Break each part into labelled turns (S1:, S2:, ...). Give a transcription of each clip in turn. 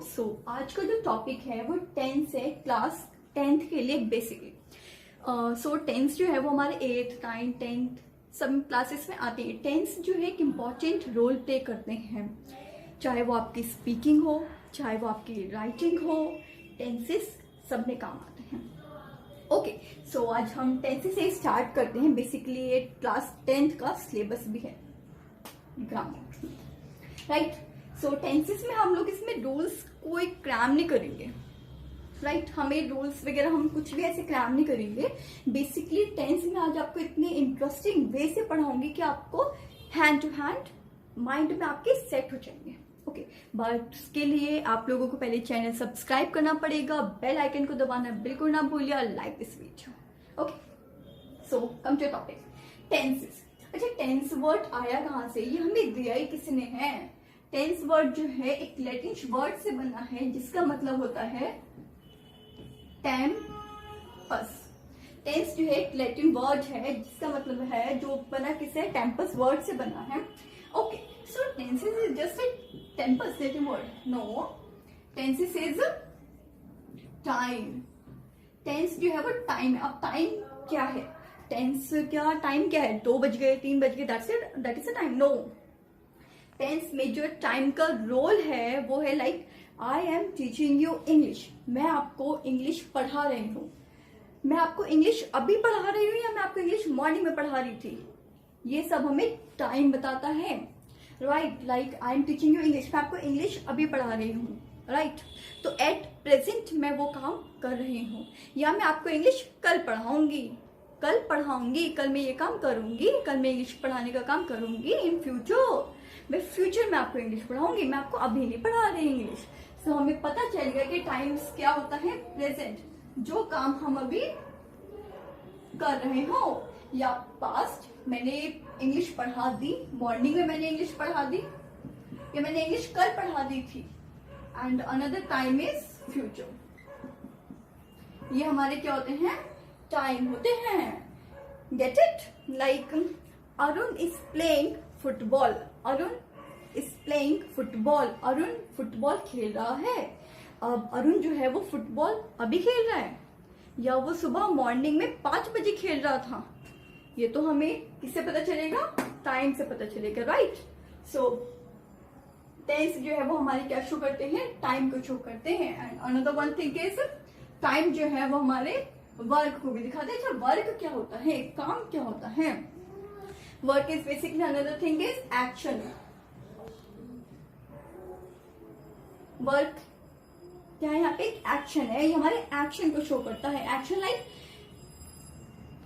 S1: सो आज का जो टॉपिक है वो टेंस है, क्लास 10th के लिए बेसिकली। सो टेंस जो है वो हमारे 8th 9th 10th सब क्लासेस में आते हैं। टेंस जो है एक इम्पॉर्टेंट रोल प्ले करते हैं, चाहे वो आपकी स्पीकिंग हो, चाहे वो आपकी राइटिंग हो, टेंसेस सब में काम आते हैं। ओके, सो आज हम टेंसेस से स्टार्ट करते हैं। बेसिकली ये क्लास 10th का सिलेबस भी है, ग्रामर, राइट। सो टेंसेस में हम लोग इसमें रूल्स कोई क्रैम नहीं करेंगे, राइट। हमें रूल्स वगैरह हम कुछ भी ऐसे क्रैम नहीं करेंगे। बेसिकली टेंस में आज आपको इतने इंटरेस्टिंग वे से पढ़ाऊंगी कि आपको हैंड टू हैंड माइंड में आपके सेट हो जाएंगे। ओके, बट उसके लिए आप लोगों को पहले चैनल सब्सक्राइब करना पड़ेगा, बेल आइकन को दबाना बिल्कुल ना भूलिए, like this video. Okay, so come to topic, tenses. अच्छा, टेंस वर्ड आया कहाँ से, ये हमें दिया ही किसने है। टेंस वर्ड जो है एक लैटिन वर्ड से बना है जिसका मतलब होता है टेम्पस। टेंस जो है एक लैटिन वर्ड है जिसका मतलब है, जो बना किससे, टेम्पस वर्ड से बना है। Okay, so tenses is just a tempus Latin word? No, tenses is time. Tense जो है वो टाइम है। अब टाइम क्या है, टेंस क्या टाइम क्या है, 2 बज गए 3 बज गए, that is a time? No, tense में जो टाइम का रोल है वो है like I am teaching you English. मैं आपको इंग्लिश पढ़ा रही हूँ। मैं आपको इंग्लिश अभी पढ़ा रही हूँ या मैं आपको इंग्लिश मॉर्निंग में पढ़ा रही थी, ये सब हमें टाइम बताता है, right. Like I am teaching you English, मैं आपको इंग्लिश अभी पढ़ा रही हूँ, राइट। तो एट प्रेजेंट मैं वो काम कर रही हूँ, या मैं आपको इंग्लिश कल पढ़ाऊंगी, कल मैं ये काम करूंगी, कल मैं इंग्लिश पढ़ाने का काम करूंगी। इन फ्यूचर, मैं फ्यूचर में आपको इंग्लिश पढ़ाऊंगी, मैं आपको अभी नहीं पढ़ा रही इंग्लिश। सो हमें पता चलेगा कि टाइम्स क्या होता है, प्रेजेंट, जो काम हम अभी कर रहे हो, या पास्ट मैंने इंग्लिश पढ़ा दी, मॉर्निंग में मैंने इंग्लिश पढ़ा दी, या मैंने इंग्लिश कल पढ़ा दी थी। And another time is future. ये हमारे क्या होते हैं, टाइम होते हैं। Get it? Like Arun is playing football. Arun is playing football. Arun football खेल रहा है। अब अरुण जो है वो फुटबॉल अभी खेल रहा है, या वो सुबह मॉर्निंग में 5 बजे खेल रहा था, ये तो हमें किससे पता चलेगा, टाइम से पता चलेगा, राइट। सो टेंस जो है वो हमारे क्या शो करते हैं, टाइम को शो करते हैं। And another one thing is time जो है वो हमारे वर्क को भी दिखाते हैं। अच्छा, वर्क क्या होता है, काम क्या होता है? Work is basically another thing is action. Work क्या है, यहाँ पे एक एक्शन है, ये हमारे एक्शन को शो करता है। Action like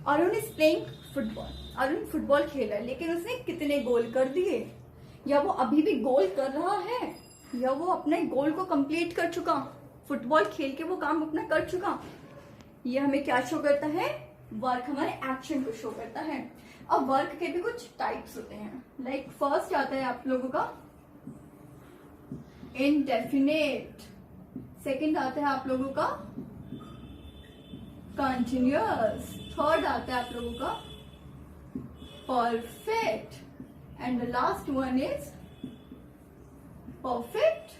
S1: Arun is playing football. Arun football खेल रहा है, लेकिन उसने कितने गोल कर दिए, या वो अभी भी गोल कर रहा है, या वो अपने गोल को कंप्लीट कर चुका, फुटबॉल खेल के वो काम अपना कर चुका। ये हमें क्या शो करता है, वर्क हमारे एक्शन को शो करता है। अब वर्क के भी कुछ टाइप्स होते हैं। लाइक फर्स्ट आता है आप लोगों का इनडेफिनेट, सेकंड आता है आप लोगों का कंटिन्यूअस, थर्ड आता है आप लोगों का perfect, and the last one is perfect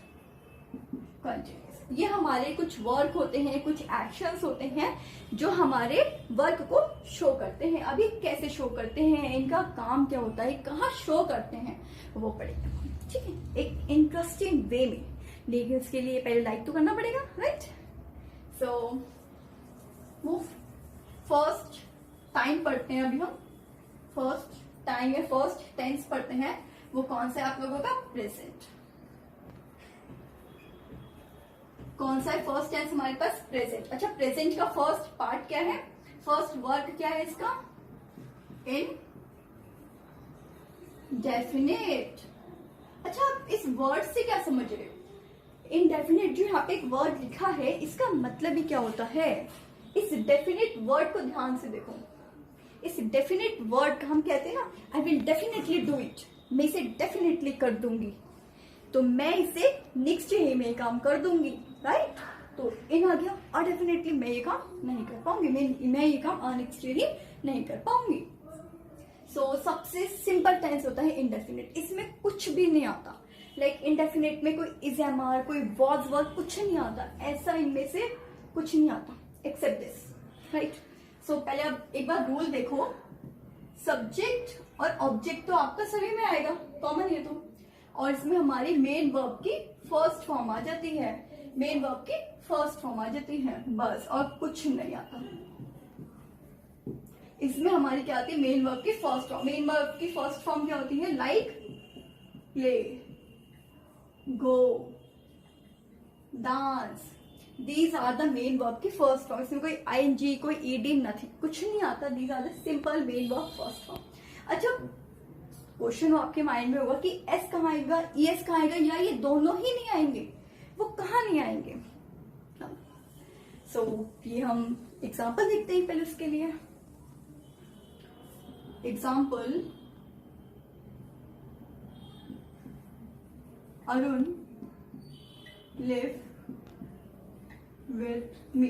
S1: continuous. ये हमारे कुछ वर्क होते हैं, कुछ एक्शंस होते हैं जो हमारे वर्क को शो करते हैं। अभी कैसे शो करते हैं, इनका काम क्या होता है, कहाँ शो करते हैं, वो पढ़ेंगे, ठीक है, एक इंटरेस्टिंग वे में। लेकिन उसके लिए पहले लाइक तो करना पड़ेगा, राइट। सो वो फर्स्ट टाइम पढ़ते हैं अभी हम। फर्स्ट टाइम है, फर्स्ट टेंस पढ़ते हैं, वो कौन सा है आप लोगों का, प्रेजेंट। कौन सा है फर्स्ट टेंस हमारे पास, प्रेजेंट। अच्छा, प्रेजेंट का फर्स्ट पार्ट क्या है, फर्स्ट वर्क क्या है इसका, इन डेफिनेट। अच्छा, आप इस वर्ड से क्या समझ रहे हो, इनडेफिनेट जो यहाँ पे एक वर्ड लिखा है, इसका मतलब ही क्या होता है। इस डेफिनेट वर्ड को ध्यान से देखो। इस डेफिनेट वर्ड का हम कहते हैं ना, I will definitely do it, मैं इसे डेफिनेटली कर दूंगी, तो मैं इसे नेक्स्ट डे में काम कर दूंगी, राइट। तो इन आ गया, और डेफिनेटली मैं ये काम नहीं कर पाऊंगी, मैं ये काम नेक्स्ट डे ही नहीं कर पाऊंगी। सो सबसे सिंपल टेंस होता है इनडेफिनेट, इसमें कुछ भी नहीं आता। लाइक इंडेफिनिट में कोई इज एम आर, कोई वॉज वर्ड, कुछ नहीं आता, ऐसा इनमें से कुछ नहीं आता एक्सेप्ट दिस, राइट। सो पहले आप एक बार रूल देखो, सब्जेक्ट और ऑब्जेक्ट तो आपका सभी में आएगा, कॉमन है तो, और इसमें हमारी मेन वर्ब की फर्स्ट फॉर्म आ जाती है, मेन वर्ब की फर्स्ट फॉर्म आ जाती है, बस और कुछ नहीं आता। इसमें हमारी क्या आती है, मेन वर्ब की फर्स्ट फॉर्म। मेन वर्ब की फर्स्ट फॉर्म क्या होती है, like, play, go, dance, these are the main verb की फर्स्ट फॉर्म। इसमें कोई आईएनजी, कोई ईडी, नथिंग, कुछ नहीं आता, these are the simple main verb first form. अच्छा, क्वेश्चन आपके माइंड में होगा कि एस कहाँ आएगा, ईएस कहाँ आएगा, या ये दोनों ही नहीं आएंगे, वो कहाँ नहीं आएंगे। सो ये हम एग्जाम्पल देखते हैं पहले उसके लिए। Example, Arun live with me.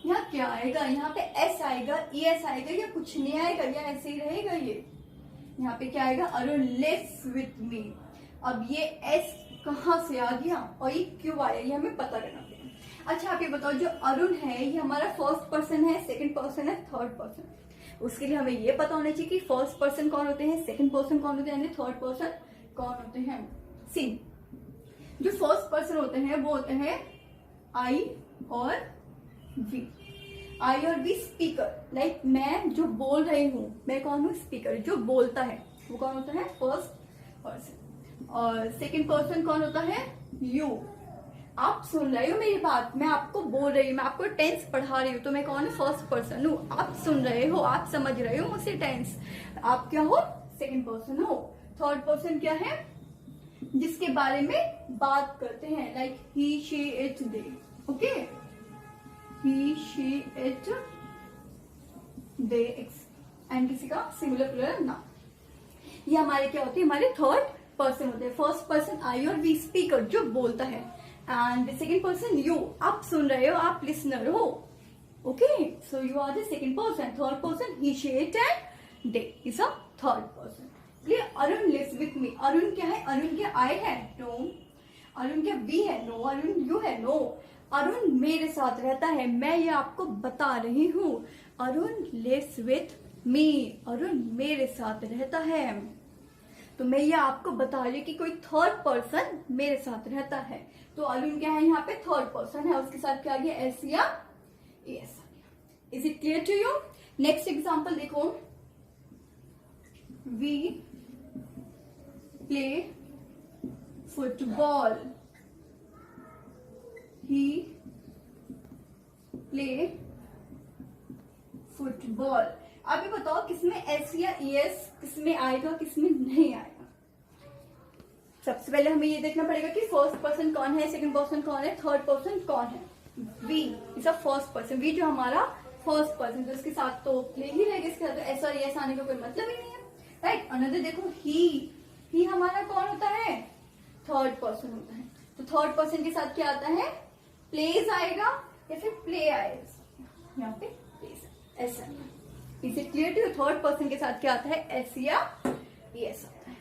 S1: यहाँ क्या आएगा, यहाँ पे एस आएगा, ईएस आएगा, या कुछ नहीं आएगा, या ऐसे ही रहेगा ये। यहाँ पे क्या आएगा, अरुण लिव्स विथ मी। अब ये एस कहाँ से आ गया और ये क्यों आया, ये हमें पता करना पड़ेगा। अच्छा आप ये बताओ, जो अरुण है ये हमारा फर्स्ट पर्सन है, सेकंड पर्सन है, थर्ड पर्सन। उसके लिए हमें ये पता होना चाहिए कि फर्स्ट पर्सन कौन होते हैं, सेकंड पर्सन कौन होते हैं, यानी थर्ड पर्सन कौन होते हैं। सी, जो फर्स्ट पर्सन होते हैं वो होते हैं आई और वी। आई और वी स्पीकर, लाइक मैं जो बोल रही हूँ, मैं कौन हूँ, स्पीकर। जो बोलता है वो कौन होता है, फर्स्ट पर्सन। और सेकंड पर्सन कौन होता है, यू। आप सुन रहे हो मेरी बात, मैं आपको बोल रही हूँ, मैं आपको टेंस पढ़ा रही हूँ, तो मैं कौन हूँ, फर्स्ट पर्सन हूँ। आप सुन रहे हो, आप समझ रहे हो मुझसे टेंस, आप क्या हो, सेकंड पर्सन हो। थर्ड पर्सन क्या है, जिसके बारे में बात करते हैं, like he, she, it, they. Okay, he, she, it, they, and किसी का सिंगुलर प्लूरल ना। ये हमारे क्या होते हैं, हमारे थर्ड पर्सन होते हैं। फर्स्ट पर्सन आई और वी, स्पीकर जो बोलता है, एंड सेकेंड पर्सन यू, आप सुन रहे हो, आप लिसनर हो। Okay, so you are the second person. Third person he, she, it and they is a third person. Arun lives with me. Arun क्या है, अरुण क्या आई है, नो। अरुण क्या वी है, नो। अरुण यू है, नो। अरुण मेरे साथ रहता है, मैं ये आपको बता रही हूँ। Arun lives with me, Arun मेरे साथ रहता है, तो मैं ये आपको बता रही हूँ कि कोई थर्ड पर्सन मेरे साथ रहता है। तो अरुण क्या है, यहाँ पे थर्ड पर्सन है, उसके साथ क्या आ गया, एस या एस आ गया। Is it clear to you. Next example देखो, we play football, he play football. अब ये बताओ किसमें एस या ईएस किसमें आएगा, किसमें नहीं आएगा। सबसे पहले हमें ये देखना पड़ेगा कि फर्स्ट पर्सन कौन है, सेकंड पर्सन कौन है, थर्ड पर्सन कौन है। We is a first person, we जो हमारा फर्स्ट पर्सन, तो इसके साथ तो प्ले ही रहेगा, इसके साथ एस और ईएस आने का कोई मतलब ही नहीं है, राइट। अनदर देखो, ही हमारा कौन होता है, थर्ड पर्सन होता है, तो थर्ड पर्सन के साथ क्या आता है, प्लेज आएगा या फिर प्ले आएगा, यहाँ पे प्लेज ऐसा। Is it clear to, third person के साथ क्या आता है, एस या ईएस आता है।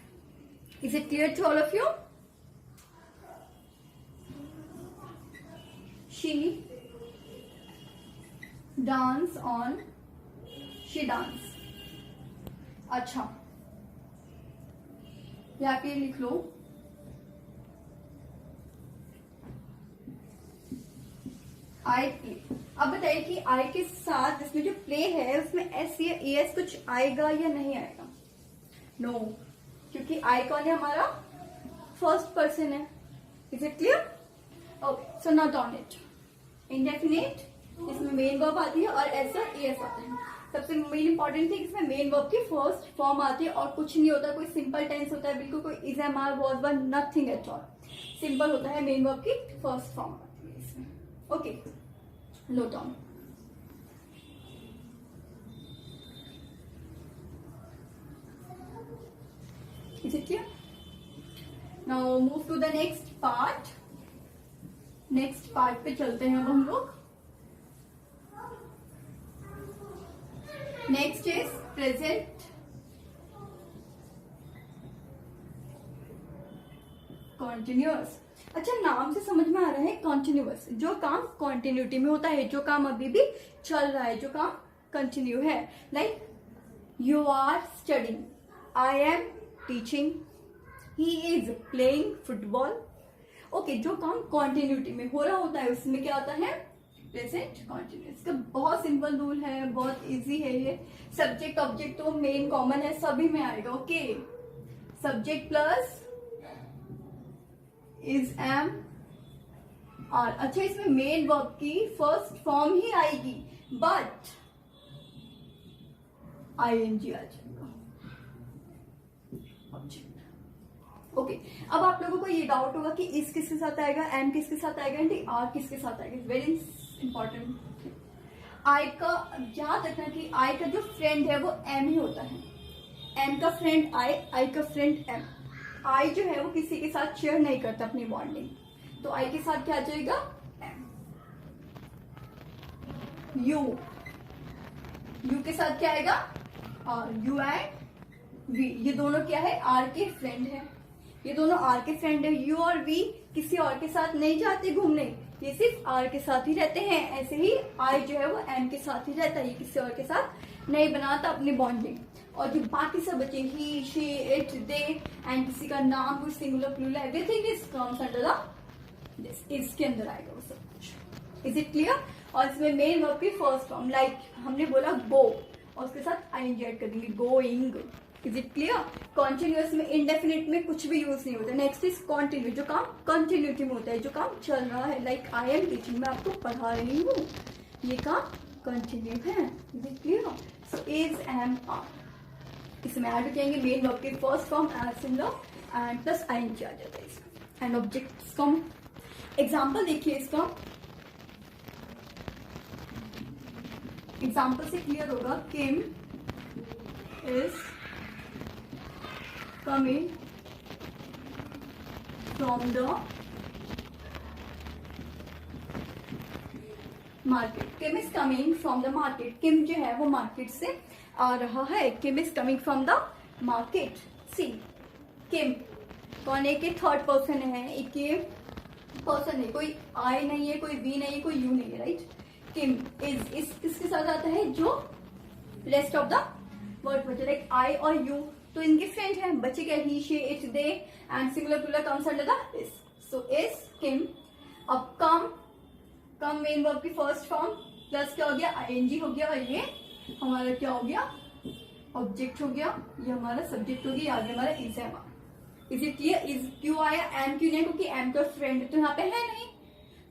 S1: Is it clear to all of you. She dance on, she dance. अच्छा यहाँ पे लिख लो, आई प्ले। अब बताइए कि आई के साथ इसमें जो प्ले है उसमें एस या एस कुछ आएगा या नहीं आएगा, नो क्योंकि आई कौन है, हमारा फर्स्ट पर्सन है। Is it clear, okay. So not on it, indefinite, इसमें मेन वर्ब आती है और एस और एस आता है। सबसे मेन इंपॉर्टेंट थिंग, इसमें मेन वर्ब की फर्स्ट फॉर्म आती है और कुछ नहीं होता, कोई सिंपल टेंस होता है, बिल्कुल कोई is am are was were nothing at all, simple होता है, मेन वर्ब की फर्स्ट फॉर्म आती है इसमें। Okay, note down. Is it clear? Now move to the next part. Next part पे चलते हैं अब हम लोग। Next is present continuous. अच्छा, नाम से समझ में आ रहा है कॉन्टिन्यूअस, जो काम कॉन्टिन्यूटी में होता है, जो काम अभी भी चल रहा है, जो काम कंटिन्यू है। Like you are studying, I am teaching, he is playing football. Okay, जो काम कॉन्टिन्यूटी में हो रहा होता है उसमें क्या आता है, प्रेजेंट कॉन्टिन्यूअस। का बहुत सिंपल रूल है, बहुत इजी है ये। सब्जेक्ट ऑब्जेक्ट तो मेन कॉमन है, सभी में आएगा। Okay, subject plus is am और। अच्छा, इसमें मेन वर्ब की फर्स्ट फॉर्म ही आएगी, बट आईएनजी आ जाएगा ऑब्जेक्ट। ओके, अब आप लोगों को ये डाउट होगा कि इस किसके साथ आएगा, एम किसके साथ आएगा, एंड आर किसके साथ आएगा। Very important. आई का याद रखना कि आई का जो फ्रेंड है वो एम ही होता है। एम का फ्रेंड आई का फ्रेंड एम। आई जो है वो किसी के साथ शेयर नहीं करता अपनी बॉन्डिंग, तो आई के साथ क्या आ जाएगा, एम। यू के साथ क्या आएगा, आर। यू एंड वी, ये दोनों क्या है, आर के फ्रेंड है। ये दोनों आर के फ्रेंड है। यू और वी किसी और के साथ नहीं जाते घूमने, ये सिर्फ आर के साथ ही रहते हैं। ऐसे ही आई जो है वो एम के साथ ही रहता है, ये किसी और के साथ नहीं बनाता अपनी बॉन्डिंग। और जो बाकी सब बचे, he, she, it, they, and किसी का नाम कुछ singular plural, everything is comes under the this, इसके अंदर आएगा वो सब कुछ। Is it clear. और इसमें मेन वर्ब की फर्स्ट फॉर्म, लाइक हमने बोला गो, और उसके साथ आईएनजी ऐड कर देंगे, going. Is it clear. Continuous में इंडेफिनिट में कुछ भी यूज नहीं होता। नेक्स्ट इज कॉन्टिन्यू, जो काम कंटिन्यूटी में होता है, जो काम चल रहा है। लाइक आई एम टीचिंग, मैं आपको पढ़ा रही हूँ, ये काम कंटिन्यू है। Is it clear. So is, am, are, इसमें ऐड करेंगे मेन वर्ब के first form as similar and plus ING आ जाता है इसका। एंड ऑब्जेक्ट का एग्जाम्पल देखिए, इसका एग्जाम्पल से क्लियर होगा। Kim is coming from the market. Kim is coming from the market. Kim जो है वो मार्केट से आ रहा है। Kim is coming from the market. See, Kim कौन है, कि थर्ड पर्सन है, एक ये पर्सन है, कोई आई नहीं है, कोई वी नहीं है, कोई यू नहीं है, राइट। किम इज, इस किसके साथ आता है, जो रेस्ट ऑफ द वर्ड बचे, लाइक आई और यू, तो इनके फ्रेंड है। बचे क्या, he, she, it, they, and singular plural comes under the is. So is Kim. अब कम मेन वर्ब की फर्स्ट फॉर्म प्लस क्या हो गया, आईएनजी हो गया, और ये हमारा क्या हो गया, ऑब्जेक्ट हो गया। ये हमारा सब्जेक्ट हो गया, आगे हमारा इज है। Is it clear. इज क्यों आया, एम क्यों नहीं, क्योंकि एम का फ्रेंड तो यहाँ पे है नहीं,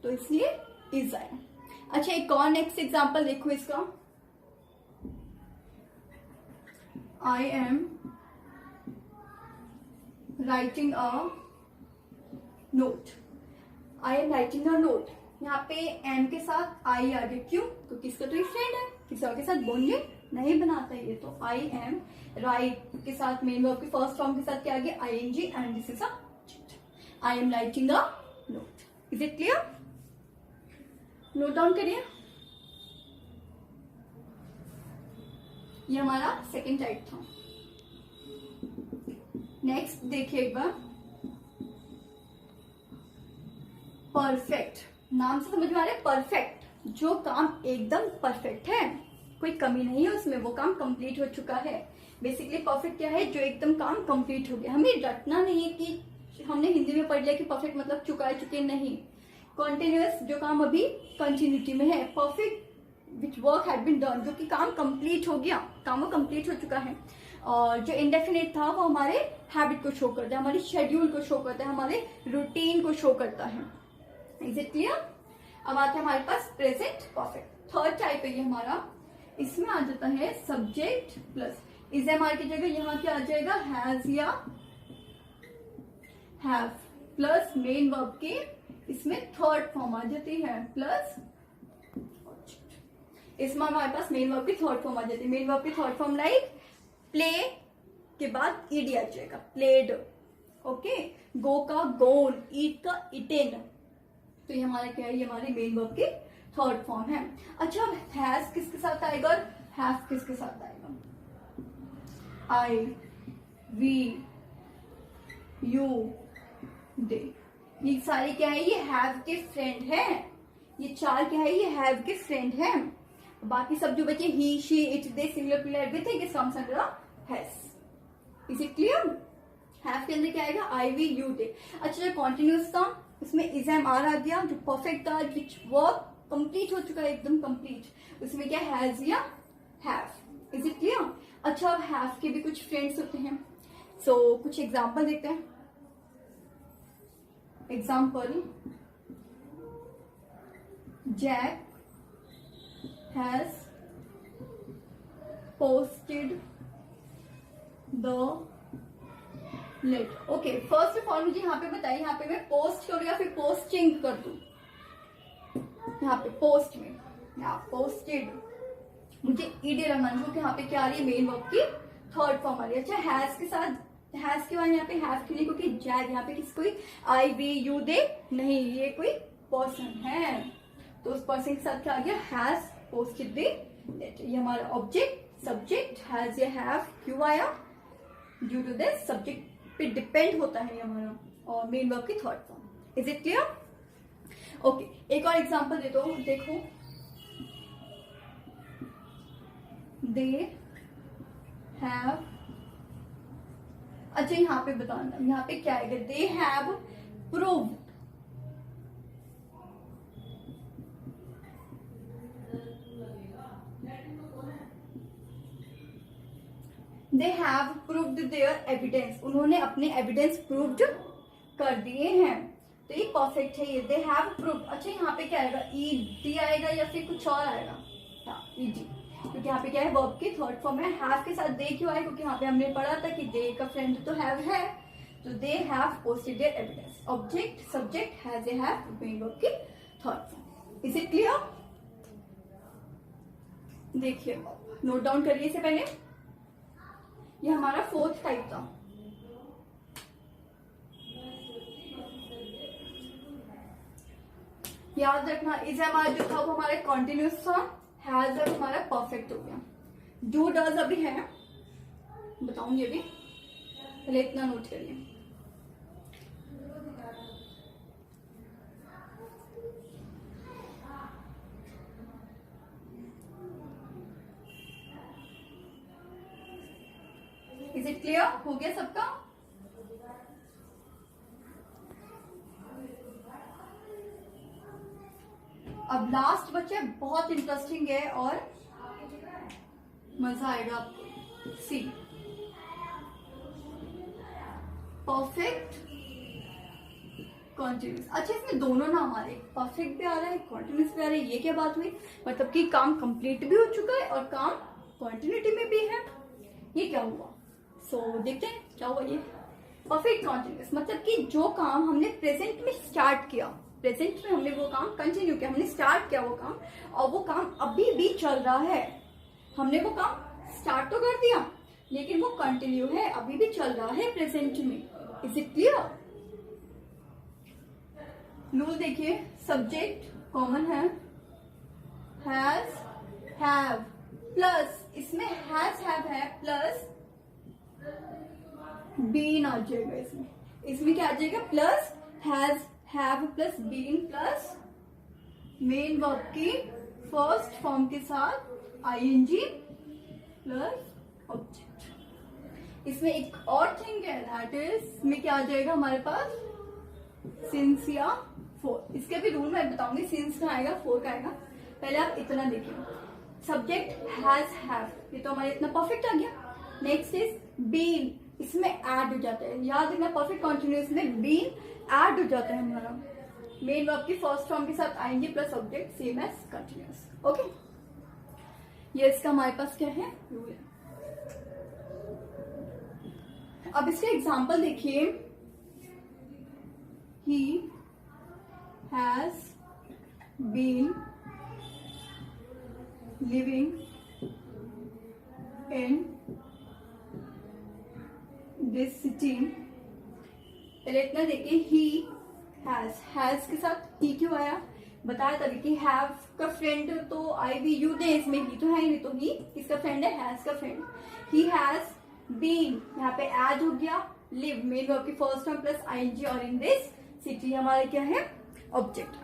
S1: तो इसलिए इज आया। अच्छा, एक और नेक्स्ट एग्जाम्पल देखो इसका। आई am writing a note. I am writing a note. यहाँ पे एम के साथ आई आ गया, क्यों, क्योंकि इसका तो एक फ्रेंड है, किसी और के साथ बॉन्डिंग नहीं बनाता ये। तो आई एम राइट के साथ मेन वर्ब के फर्स्ट फॉर्म के साथ क्या आ गया, ING, and this is I am writing a note. Is it clear. Note down करिए। ये हमारा सेकेंड टाइप था। नेक्स्ट देखिए एक बार, परफेक्ट। नाम से समझ में आ रहा है, परफेक्ट, जो काम एकदम परफेक्ट है, कोई कमी नहीं है उसमें, वो काम कंप्लीट हो चुका है। बेसिकली परफेक्ट क्या है, जो एकदम काम कंप्लीट हो गया। हमें रटना नहीं है कि हमने हिंदी में पढ़ लिया कि परफेक्ट मतलब चुका है, चुके नहीं। कॉन्टिन्यूअस, जो काम अभी कंटिन्यूटी में है। Perfect which work had been done, जो कि काम कंप्लीट हो गया, काम वो कंप्लीट हो चुका है। और जो इंडेफिनिट था वो हमारे हैबिट को शो करता है, हमारी शेड्यूल को शो करता है, हमारे रूटीन को शो करता है। Is it clear. अब आते हैं हमारे पास प्रेजेंट परफेक्ट। थर्ड टाइप है ये हमारा। इसमें आ जाता है subject plus is am are की जगह यहाँ क्या आ जाएगा, हैज या हैव, प्लस मेन वर्ब के इसमें थर्ड फॉर्म आ जाती है, प्लस इसमें हमारे पास मेन वर्ब की थर्ड फॉर्म आ जाती है। मेन वर्ब की थर्ड फॉर्म लाइक प्ले के बाद ईडी आ जाएगा, प्लेड। ओके, गो का गोन, ईट का इटेन, तो ये हमारा क्या है, ये हमारी मेन वर्ब की थर्ड फॉर्म है। अच्छा, हैज किसके साथ आएगा और हैव किसके साथ आएगा, आई, वी, यू, दे। ये सारे क्या है, ये हैव के फ्रेंड है। ये चार क्या है, ये हैव के फ्रेंड है। बाकी सब जो बचे he, she, it, they, singular plural everything is comes under has. Is it clear? Have के अंदर क्या आएगा, आई, वी, यू, दे। अच्छा जो कॉन्टिन्यूस था उसमें इज, एम, आर आ गया। जो परफेक्ट था, विच वर्क कंप्लीट हो चुका है, एकदम कंप्लीट, उसमें क्या हैज या हैव। Is it clear? अच्छा अब हैव के भी कुछ फ्रेंड्स होते हैं। सो कुछ एग्जाम्पल देखते हैं। Example, Jack has posted the letter. Okay, first of all मुझे यहाँ पे बताइए, यहाँ पे मैं पोस्ट करूँ या फिर पोस्टिंग कर दूं? यहाँ पे पोस्ट में, यहाँ पोस्टेड, मुझे ईडी लगना क्योंकि यहाँ पे क्या आ रही है, मेन वर्ब की थर्ड फॉर्म आ रही है। अच्छा हैज के साथ, हैज के बाद यहाँ पे हैव क्यों नहीं, क्योंकि जैक यहाँ पे किसी कोई आई, वी, यू, दे नहीं, ये कोई पर्सन है, तो उस पर्सन के साथ क्या आ गया, हैज पोस्टेड द लेटर। ये हमारा ऑब्जेक्ट, सब्जेक्ट, हैज या हैव क्यों आया, ड्यू टू दिस सब्जेक्ट पे डिपेंड होता है हमारा, और मेन वर्ब की third form. Is it clear? Okay, एक और एग्जांपल दे दो, देखो, दे हैव। अच्छा यहाँ पे बताना, यहाँ पे क्या आएगा, they have proved, they have proved their evidence, उन्होंने अपने एविडेंस प्रूव्ड कर दिए हैं, तो ये परफेक्ट है। ये दे हैव प्रूव्ड। अच्छा यहाँ पे क्या आएगा, ई डी आएगा या फिर कुछ और आएगा? हाँ, ई डी, क्योंकि यहाँ पे क्या है, वर्ब की थर्ड फॉर्म है। हैव के साथ दे क्यों आए, क्योंकि यहाँ पे हमने पढ़ा था कि दे का फ्रेंड तो हैव है, तो they have posted their evidence. Object, subject, has a have, main verb की third form. Is it clear? देखिए, नोट डाउन करिए इससे पहले, ये हमारा फोर्थ टाइप था। याद रखना, इज, एम, आर जो था वो हमारा कॉन्टिन्यूस था, हैज अब हमारा परफेक्ट हो गया। डू, डज अभी है, बताऊंगी अभी, पहले इतना नोट करिए। Is it clear? हो गया सबका? अब लास्ट बच्चे बहुत इंटरेस्टिंग है और मजा आएगा आपको। सी, परफेक्ट कॉन्टिन्यूस। अच्छा इसमें दोनों नाम आ रहे हैं, परफेक्ट भी आ रहा है, कॉन्टिन्यूस भी आ रहा है। ये क्या बात हुई, मतलब कि काम कंप्लीट भी हो चुका है और काम कॉन्टिन्यूटी में भी है, ये क्या हुआ? सो देखते हैं क्या हुआ। ये परफेक्ट कॉन्टिन्यूस मतलब कि जो काम हमने प्रेजेंट में स्टार्ट किया, प्रेजेंट में हमने वो काम कंटिन्यू किया, हमने स्टार्ट किया वो काम, और वो काम अभी भी चल रहा है। हमने वो काम स्टार्ट तो कर दिया लेकिन वो कंटिन्यू है, अभी भी चल रहा है प्रेजेंट में। Is it clear? रूल देखिए, सब्जेक्ट कॉमन है, हैज, हैव, प्लस इसमें हैज, हैव है, प्लस बीन आ जाएगा। इसमें क्या आ जाएगा, plus has, have plus been plus main verb की फर्स्ट फॉर्म के साथ आईएनजी प्लस ऑब्जेक्ट। इसमें एक और थिंग है, दैट इज इसमें क्या आ जाएगा हमारे पास, सिंस या फोर। इसके भी रूल मैं बताऊंगी, सिंस का आएगा, फोर का आएगा। पहले आप इतना देखिए, सब्जेक्ट हैज, हैव, ये तो हमारे इतना परफेक्ट आ गया। नेक्स्ट इज बीन, इसमें ऐड हो जाता है, याद रखना परफेक्ट कॉन्टिन्यूअस में बीन ऐड हो जाता है हमारा मेन वर्ब की फर्स्ट फॉर्म के साथ आएंगे plus object, same as continuous. Okay, ये इसका हमारे पास क्या है, रूल है। अब इसके एग्जांपल देखिए, he has been living in this city. पहले इतना देखिए, ही हैज के साथ ही क्यों आया, बताया तभी कि हैव का फ्रेंड तो आई वी यू दे, इसमें ही तो है ही नहीं, तो ही किसका फ्रेंड है, हैज का फ्रेंड। ही हैज बीन, यहाँ पे ऐड हो गया लिव मेन वर्ब की फर्स्ट फॉर्म प्लस आईएनजी और इन दिस सिटी हमारा क्या है ऑब्जेक्ट।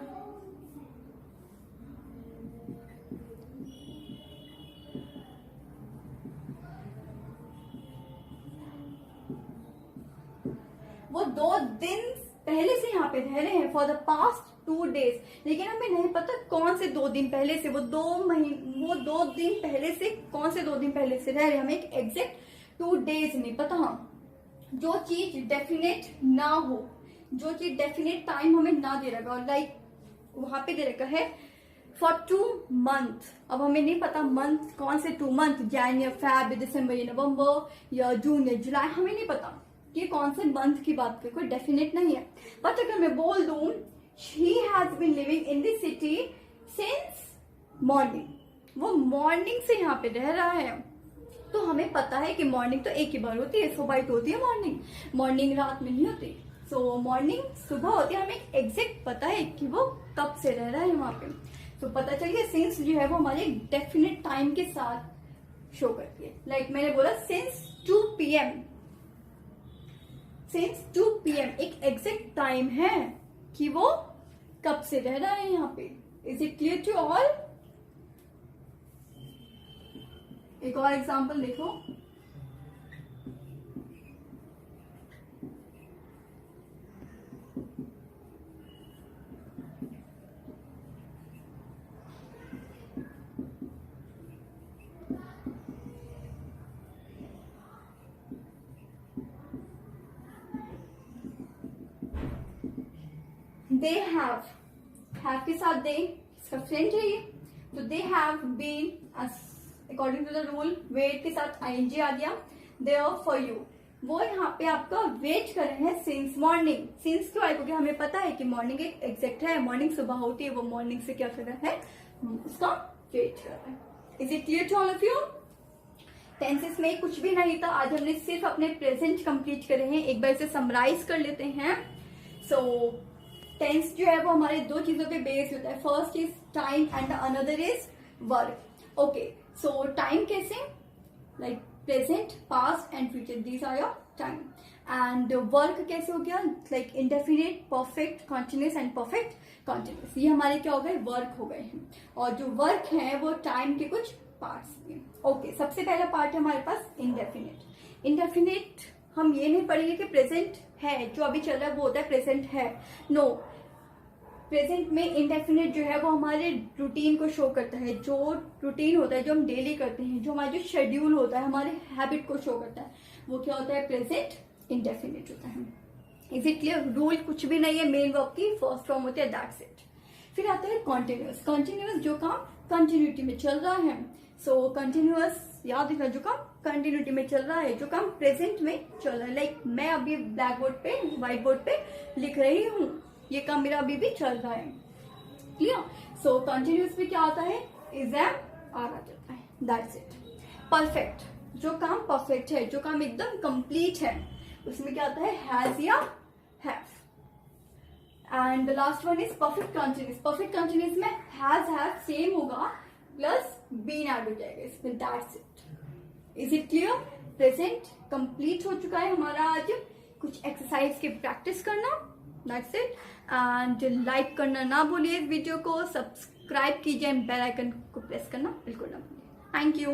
S1: वो 2 दिन पहले से यहाँ पे रह रहे हैं फॉर द पास्ट 2 days, लेकिन हमें नहीं पता कौन से 2 दिन पहले से, वो 2 दिन पहले से कौन से 2 दिन पहले से रह रहे हैं, हमें एक एग्जैक्ट 2 days नहीं पता। हम जो चीज डेफिनेट ना हो, जो चीज डेफिनेट टाइम हमें ना दे रखा, लाइक वहां पे दे रखा है फॉर 2 months, अब हमें नहीं पता मंथ कौन से 2 month, जनवरी, फेब, दिसंबर, नवंबर या जून या जुलाई, हमें नहीं पता कि कौन से मंथ की बात करें, कोई डेफिनेट नहीं है। बट अगर मैं बोल दूं she has been living in this city since morning, वो मॉर्निंग से यहाँ पे रह रहा है, तो हमें पता है कि मॉर्निंग तो एक ही बार होती है, सुबह तो होती है मॉर्निंग, मॉर्निंग रात में नहीं होती। सो मॉर्निंग सुबह होती है, हमें एग्जैक्ट पता है कि वो कब से रह रहा है वहां पे। तो पता चल गया सिंस जो है वो हमारे डेफिनेट टाइम के साथ शो करती है। लाइक मैंने बोला सिंस 2 PM, सिंस 2 PM एक एग्जैक्ट टाइम है कि वो कब से रह रहा है यहाँ पे। Is it clear to all? एक और एग्जांपल देखो, दे हैव के साथ दे इसका फ्रेंड है ये, तो they have been according to the rule wait के साथ आईएनजी आ गया, देयर फॉर यू, वो यहाँ पे आपका वेट कर रहे हैं सिंस मॉर्निंग। सिंस क्यों आए? क्योंकि हमें पता है कि मॉर्निंग एक एग्जैक्ट है, मॉर्निंग सुबह होती है, वो मॉर्निंग से क्या कर रहा है, उसका वेट कर रहा है। Is it clear to all of you? Tenses में कुछ भी नहीं था, आज हमने सिर्फ अपने प्रेजेंट कंप्लीट करे हैं। एक बार इसे समराइज कर लेते हैं। सो टेंस जो है वो हमारे 2 चीजों पे बेस्ड होता है, first is time and another is work. Okay, so time कैसे, like present, past and future, these are your time. And work कैसे हो गया, like indefinite, perfect, continuous and perfect continuous, ये हमारे क्या हो गए, वर्क हो गए हैं। और जो वर्क है वो टाइम के कुछ पार्ट्स हैं। ओके, सबसे पहला पार्ट है हमारे पास इंडेफिनिट। इंडेफिनिट हम ये नहीं पढ़ेंगे कि प्रेजेंट है, जो अभी चल रहा है वो होता है प्रेजेंट है, नो। प्रेजेंट में इंडेफिनिट जो है वो हमारे रूटीन को शो करता है, जो रूटीन होता है जो हम डेली करते हैं, जो हमारा जो शेड्यूल होता है, हमारे हैबिट को शो करता है, वो क्या होता है, प्रेजेंट इंडेफिनिट होता है। Is it clear? रूल कुछ भी नहीं है, मेन वर्ब की फर्स्ट फॉर्म होती है, दैट्स इट। फिर आता है कॉन्टिन्यूअस। कॉन्टिन्यूअस जो काम कंटिन्यूटी में चल रहा है, सो कंटिन्यूअस याद रखना, जो काम कंटिन्यूटी में चल रहा है, जो काम प्रेजेंट में चल रहा है। लाइक मैं अभी ब्लैक बोर्ड पे, व्हाइट बोर्ड पे लिख रही हूँ, ये काम मेरा अभी भी चल रहा है। क्लियर? सो कंटिन्यूअस में क्या आता है, इज एम आर आ जाता है, दैट्स इट। परफेक्ट, जो काम परफेक्ट है, जो काम एकदम कंप्लीट है, उसमें क्या आता है, हैज या have. And the last one is perfect continuous. Perfect continuous में हैव सेम होगा प्लस बीन ऐड हो जाएगा इसमें, that's it. Is it clear? Present complete हो चुका है हमारा आज। कुछ एक्सरसाइज की प्रैक्टिस करना, दैट्स इट। एंड लाइक करना ना भूलिए इस वीडियो को, सब्सक्राइब कीजिए, बेल आइकन को प्रेस करना बिल्कुल ना भूलिए। Thank you.